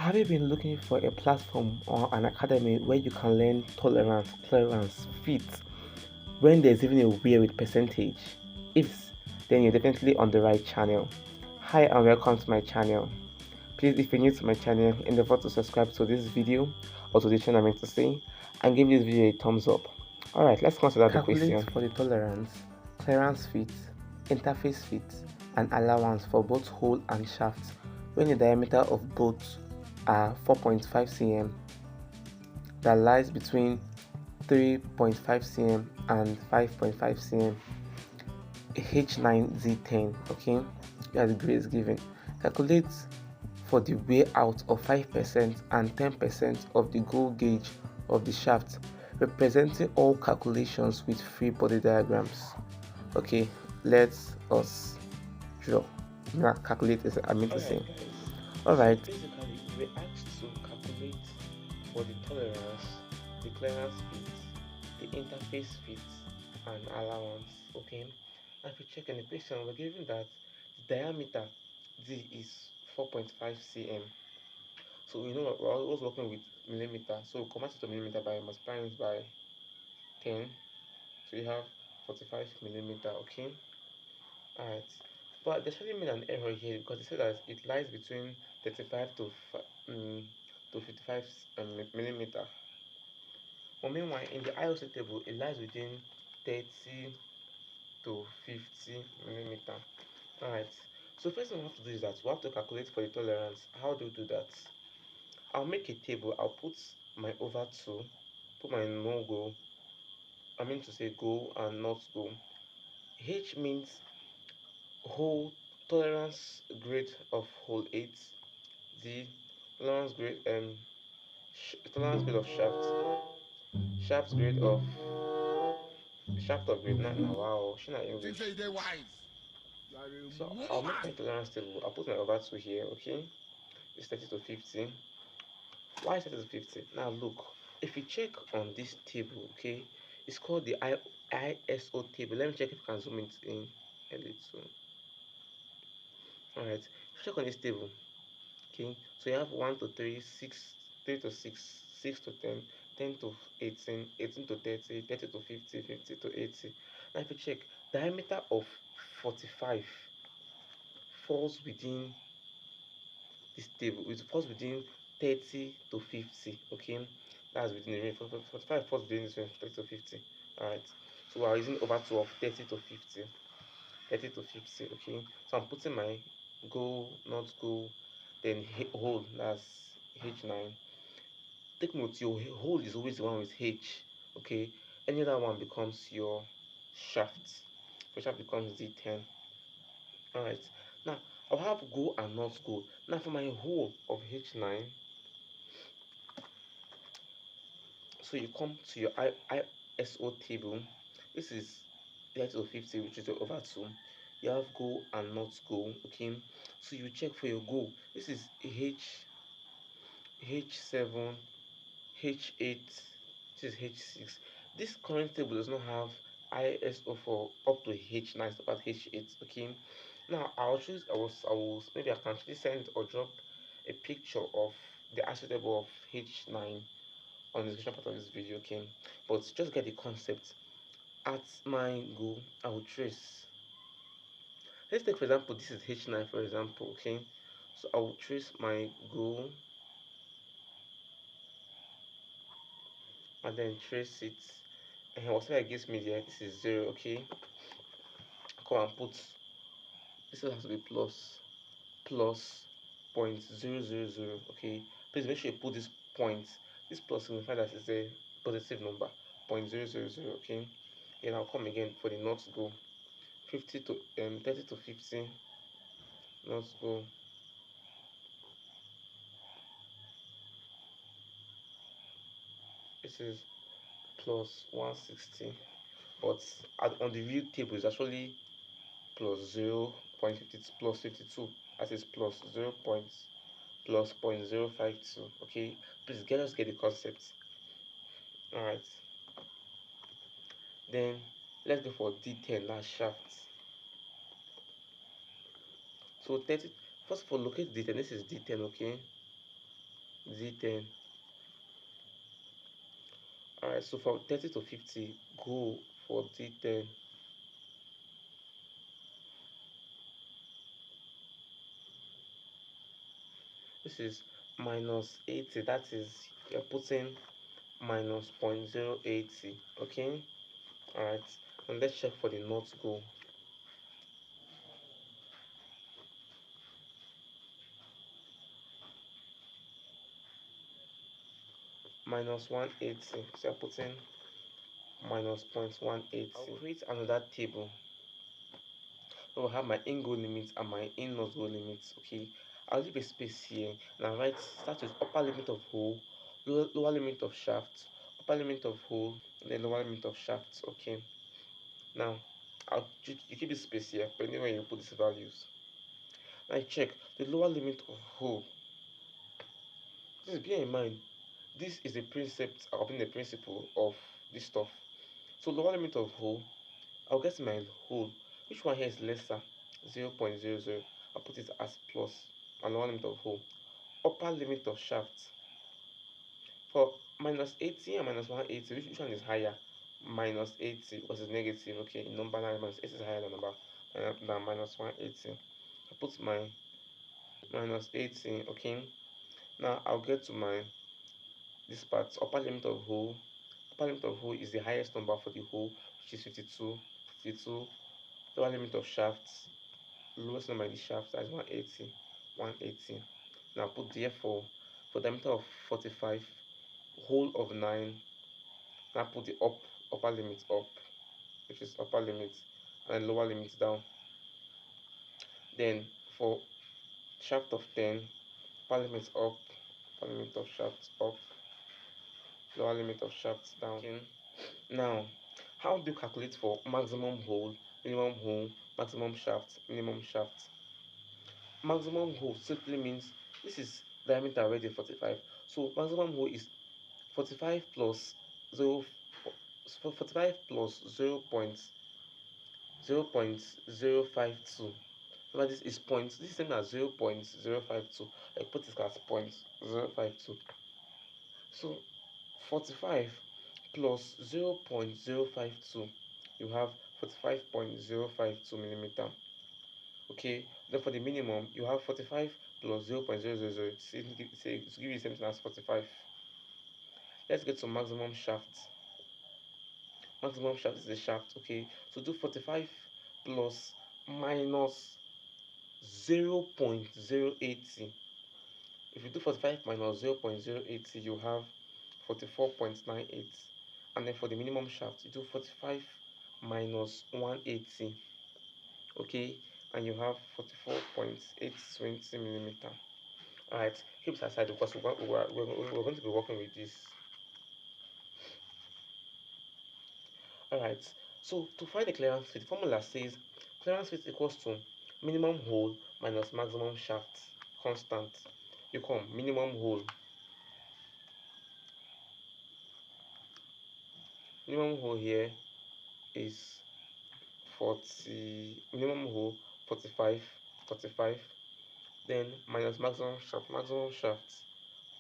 Have you been looking for a platform or an academy where you can learn tolerance, clearance, fit, when there's even a way with percentage? If then you're definitely on the right channel. Hi and welcome to my channel. Please, if you're new to my channel, endeavor to subscribe to this video or to the channel I meant to say, and give this video a thumbs up. Alright, let's consider the question. Calculate for the tolerance, clearance fit, interface fit, and allowance for both hole and shaft when the diameter of both are 4.5 cm that lies between 3.5 cm and 5.5 cm. H9Z10. Okay, yeah, the grade is given. Calculate for the way out of 5% and 10% of the goal gauge of the shaft, representing all calculations with free body diagrams. Okay, let us draw. Not calculate is I mean to say. Alright. So basically we're asked to calculate for the tolerance, the clearance fit, the interface fit, and allowance. Okay. And if we check in the question, we're given that the diameter D is 4.5 cm. So we know we're always working with millimeter. So we convert it to millimeter by multiplying it by 10. So you have 45 millimeter. Okay. Alright. But they actually made an error here because they said that it lies between 35 to 55 millimeter. But meanwhile, in the IOC table, it lies within 30 to 50 millimeter. Alright. So first thing we have to do is that we have to calculate for the tolerance. How do we do that? I'll make a table. I'll put my over 2, put my no go. I mean to say go and not go. H means whole tolerance grade of whole 8. The tolerance grade tolerance grade of shaft grade of shaft of grade 9. Now wow, she not English. So I'll make my tolerance table. I'll put my over 2 here. Okay, it's 30 to 50. Why is 30 to 50? Now look, if you check on this table, okay, it's called the ISO table. Let me check if I can zoom it in a little. Alright, check on this table. Okay, so you have 1 to 3, 6, 3 to 6, 6 to 10, 10 to 18, 18 to 30, 30 to 50, 50 to 80. Now if you check, diameter of 45 falls within this table. It falls within 30 to 50. Okay, that's within the range. 45 falls within this range, 30 to 50. Alright, so we are using over 2 of 30 to 50. 30 to 50. Okay, so I'm putting my go, not go, then hold, that's H9. Take note, your hold is always the one with H. Okay, any other one becomes your shaft. Your shaft becomes D10. Alright, now I'll have go and not go. Now for my hole of H9, so you come to your ISO table. This is 30 to 50, which is the over 2. You have go and not go. Okay, so you check for your go. This is H7, H8, this is H6. This current table does not have ISO for up to H9, stop at H8. Okay, now I will maybe I can actually send or drop a picture of the ISO table of H9 on the description part of this video. Okay, but just get the concept. At my go, I will trace. Let's take for example, this is H9 for example. Okay, so I will trace my go and then trace it, and whatever it gives me there, this is 0. Okay, come and put this has to be plus 0.000. Okay, please make sure you put this point. This plus signify that it's a positive number, 0.000. Okay, and I'll come again for the not go. 50 to 30 to 50 not go. This is plus 160, but on the real table is actually plus 0.50 plus 52. That is plus 0 plus 0.052. Okay, please get the concept. All right, then let's go for D10, that shaft. So 30, first of all, locate D10. This is D10. Okay, D10. Alright, so from 30 to 50, go for D10. This is minus 80. That is, you're putting minus 0.080. Okay? Alright, and let's check for the not go. Minus 180. So you're putting minus 0.180. I'll create another table. So I'll have my in go limits and my in not go limits. Okay, I'll leave a space here and I'll write start with upper limit of hole, lower limit of shaft, upper limit of hole, and then lower limit of shaft. Okay, now you keep this space here depending when you put these values. Now check the lower limit of hole. Please bear in mind, this is a precept, I mean the principle of this stuff. So lower limit of hole, I'll get my hole. Which one here is lesser? 0.00. I'll put it as plus and lower limit of hole. Upper limit of shaft. For minus 80 and minus 180, which one is higher? Minus 80 versus negative. Okay, in number line, minus 80 is higher than number than minus 180. I put my minus 80. Okay, now I'll get to my this part, upper limit of hole. Upper limit of hole is the highest number for the hole, which is 52. 52. Lower limit of shafts, lowest number in the shaft, that is 180. 180. Now put therefore for diameter of 45, hole of 9. Now put the upper limit up, which is upper limit, and lower limit down. Then for shaft of 10, upper limit up, upper limit of shaft up, lower limit of shaft down. Okay. Now, how do you calculate for maximum hole, maximum shaft, minimum shaft? Maximum hole simply means this is diameter already 45. So maximum hole is 45 plus 0, 45 plus 0.052. Remember this is point, this is same as 0.052. I put it as 0.052. So 45 plus 0.052, you have 45.052 millimeter. Okay, then for the minimum, you have 45 plus 0.000. Say to give you the same thing as 45. Let's get to maximum shaft. Maximum shaft is the shaft. Okay, so do 45 plus minus 0.080. If you do 45 minus 0.080, you have 44.98. And then for the minimum shaft, you do 45 minus 180. Okay, and you have 44.820 millimeter. Alright, keep it aside because we're going to be working with this. Alright, so to find the clearance fit, the formula says clearance fit equals to minimum hole minus maximum shaft constant. You come minimum hole. Minimum hole here is 40, minimum hole 45, 45. Then minus maximum shaft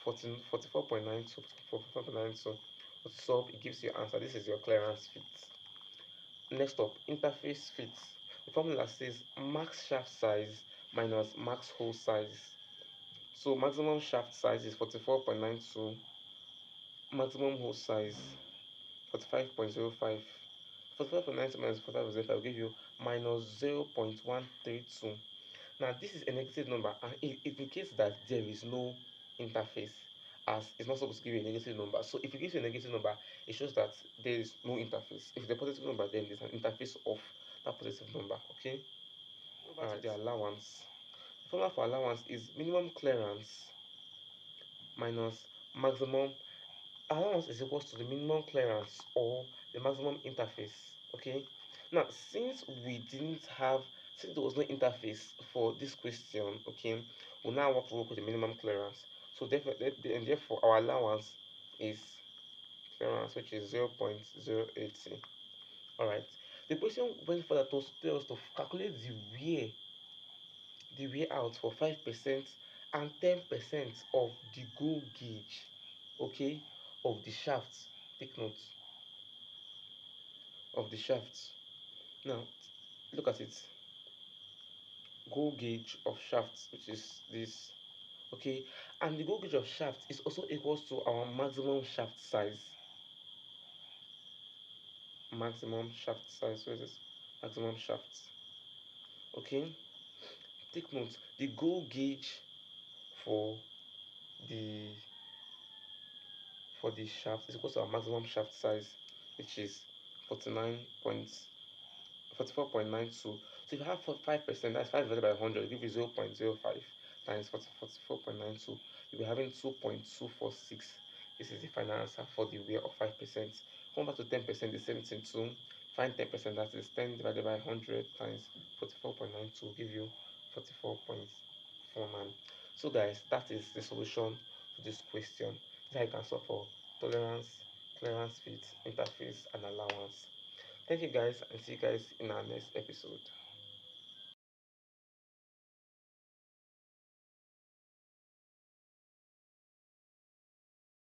14, 44.92, 44.92. So it gives you answer. This is your clearance fit. Next up, interface fit. The formula says max shaft size minus max hole size. So maximum shaft size is 44.92, maximum hole size 45.05. 45.92 minus 45.05 will give you minus 0.132. Now this is a negative number and it indicates that there is no interface, as it's not supposed to give you a negative number. So if it gives you a negative number, it shows that there is no interface. If it's a positive number, then there's an interface of that positive number. Okay. Alright, the allowance. The formula for allowance is minimum clearance minus maximum. Allowance is equals to the minimum clearance or the maximum interface. Okay. Now since there was no interface for this question, okay, we'll now have to work with the minimum clearance. So therefore our allowance is clearance, which is 0.080. Alright. The question went further to tell us to calculate the wear out for 5% and 10% of the go gauge, okay, of the shaft. Take note of the shaft. Now, look at it. Go gauge of shaft, which is this, okay, and the go gauge of shaft is also equals to our maximum shaft size. Maximum shaft size. Where is this? Maximum shaft. Okay. Take note. The go gauge for the shaft is equal to our maximum shaft size, which is 44.92. So if you have 5%, that's 5 divided by 100, give you 0.05 times 44.92. You'll be having 2.246. This is the final answer for the way of 5%. Come back to 10%, the same thing too. Find 10%, that is 10 divided by 100 times 44.92, give you 44.49. So guys, that is the solution to this question. This is how you can solve for tolerance, clearance fit, interface, and allowance. Thank you guys, and see you guys in our next episode.